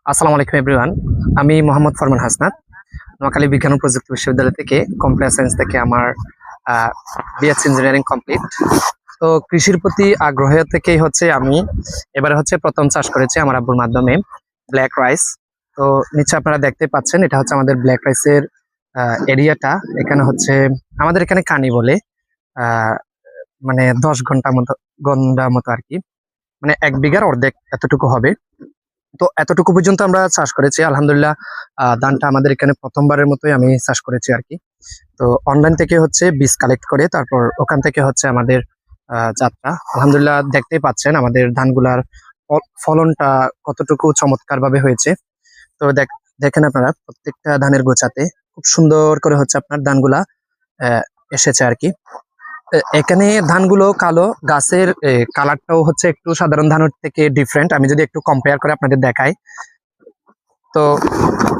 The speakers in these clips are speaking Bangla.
আসসালামু আলাইকুম এভরিওয়ান। আমি মোহাম্মদ ফরমান হাসনাত, নোয়াখালী বিজ্ঞান ও প্রযুক্তি বিশ্ববিদ্যালয় থেকে কম্পিউটার সায়েন্স থেকে আমার বিএসসি ইঞ্জিনিয়ারিং কমপ্লিট। তো কৃষির প্রতি আগ্রহ থেকেই আমি এবারে প্রথম চাষ করেছি আমার আব্বুর মাধ্যমে ব্ল্যাক রাইস। তো নিচে আপনারা দেখতে পাচ্ছেন, এটা হচ্ছে আমাদের ব্ল্যাক রাইসের এরিয়াটা। এখানে আমাদের এখানে কানি বলে, মানে 10 ঘন্টা মতো আর কি, মানে 1 বিঘার অর্ধেক এতটুকু হবে। তো এতটুকু পর্যন্ত আমরা চাষ করেছি আলহামদুলিল্লাহ। ধানটা আমাদের এখানে প্রথমবারের মতোই আমি চাষ করেছি আর কি। তো অনলাইন থেকে বীজ কালেক্ট করে তারপর ওখান থেকে আমাদের যাত্রা। আলহামদুলিল্লাহ দেখতেই পাচ্ছেন আমাদের ধানগুলার ফলনটা কতটুকু চমৎকার ভাবে হয়েছে। তো দেখেন আপনারা প্রত্যেকটা ধানের গোছাতে খুব সুন্দর করে আপনার ধানগুলা এসেছে আর কি। এখানে ধানগুলো কালো, গাছের কালারটাও একটু সাধারণ ধানের থেকে ডিফারেন্ট। আমি যদি একটু কম্পেয়ার করে আপনাদের দেখাই, তো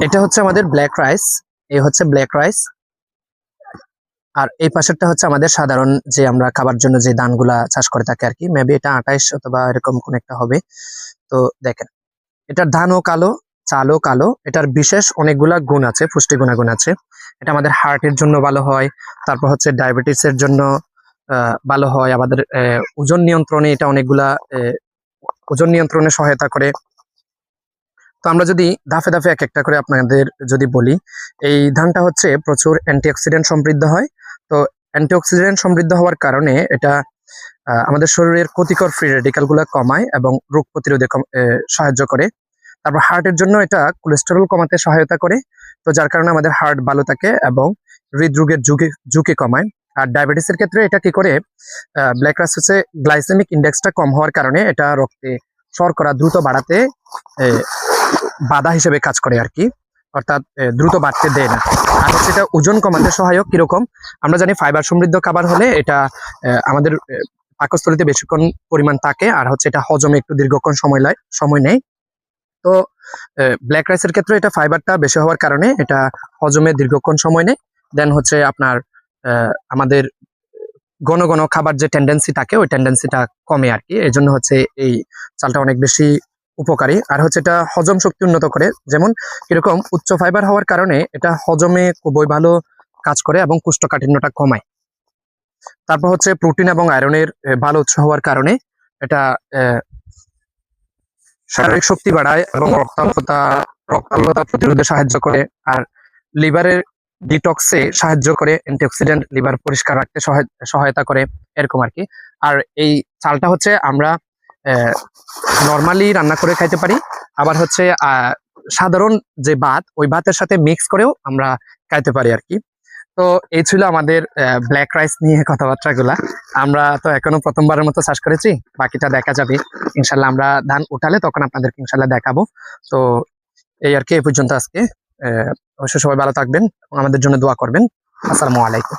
এটা আমাদের ব্ল্যাক রাইস, এই ব্ল্যাক রাইস। আর এই পাশেরটা আমাদের সাধারণ যে আমরা খাবার জন্য যে ধানগুলা চাষ করে থাকি আর কি। মেবি এটা 28 অথবা এরকম কোন একটা হবে। তো দেখেন, এটার ধানও কালো, চালও কালো। এটার বিশেষ অনেকগুলা গুণ আছে, পুষ্টি গুণাগুণ আছে। এটা আমাদের হার্টের জন্য ভালো হয়, তারপর ডায়াবেটিসের জন্য ভালো হয়, আমাদের ওজন নিয়ন্ত্রণে এটা অনেকগুলা ওজন নিয়ন্ত্রণে সহায়তা করে। তো আমরা যদি ধাপে ধাপে এক একটা করে আপনাদের যদি বলি, এই ধানটা প্রচুর অ্যান্টিঅক্সিডেন্ট সমৃদ্ধ হয়। তো অ্যান্টিঅক্সিডেন্ট সমৃদ্ধ হওয়ার কারণে এটা আমাদের শরীরের ক্ষতিকর ফ্রি রেডিক্যাল গুলা কমায় এবং রোগ প্রতিরোধে সাহায্য করে। তারপর হার্টের জন্য এটা কোলেস্টেরল কমাতে সহায়তা করে। তো যার কারণে আমাদের হার্ট ভালো থাকে এবং হৃদরোগের ঝুঁকি কমায়। আর ডায়াবেটিসের ক্ষেত্রে এটা কি করে, ব্ল্যাক রাইস গ্লাইসেমিক ইন্ডেক্সটা কম হওয়ার কারণে এটা রক্তে শর্করা দ্রুত বাড়াতে বাধা হিসেবে কাজ করে আর কি, অর্থাৎ দ্রুত বাড়তে দেয় না। আর এটা ওজন কমাতে সহায়ক। কিরকম, আমরা জানি ফাইবার সমৃদ্ধ খাবার হলে এটা আমাদের পাকস্থলীতে বেশিক্ষণ পরিমাণ থাকে, আর এটা হজমে একটু দীর্ঘক্ষণ সময় নেয়। তো ব্ল্যাক রাইসের ক্ষেত্রে এটা ফাইবারটা বেশি হওয়ার কারণে এটা হজমে দীর্ঘক্ষণ সময় নেয়। দেন আপনার আমাদের ঘন ঘন খাবার যে টেন্ডেন্সি থাকে ওই টেন্ডেন্সিটা কমে আর কি। এই জন্য এই চালটা অনেক বেশি উপকারী। আর এটা হজম শক্তি উন্নত করে। যেমন কিরকম, উচ্চ ফাইবার হওয়ার কারণে এটা হজমে খুবই ভালো কাজ করে এবং কোষ্ঠকাঠিন্যটা কমায়। তারপর প্রোটিন এবং আয়রনের ভালো উৎস হওয়ার কারণে এটা শারীরিক শক্তি বাড়ায় এবং রক্তাল্পতা প্রতিরোধে সাহায্য করে। আর লিভারের ডিটক্সে সাহায্য করে, অ্যান্টিঅক্সিডেন্ট লিভার পরিষ্কার রাখতে সহায়তা করে, এরকম আর কি। আর এই চালটা আমরা নর্মালি রান্না করে খাইতে পারি, আবার সাধারণ যে ভাত, ওই ভাতের সাথে মিক্স করেও আমরা খাইতে পারি আর কি। তো এই ছিল আমাদের ব্ল্যাক রাইস নিয়ে কথাবার্তাগুলা। আমরা তো এখনো প্রথমবারের মতো চাষ করেছি, বাকিটা দেখা যাবে ইনশাল্লাহ। আমরা ধান উঠালে তখন আপনাদেরকে ইনশাল্লাহ দেখাবো। তো এই আর কি, এই পর্যন্ত আজকে। অবশ্যই সবাই ভালো থাকবেন এবং আমাদের জন্য দোয়া করবেন। আসসালামু আলাইকুম।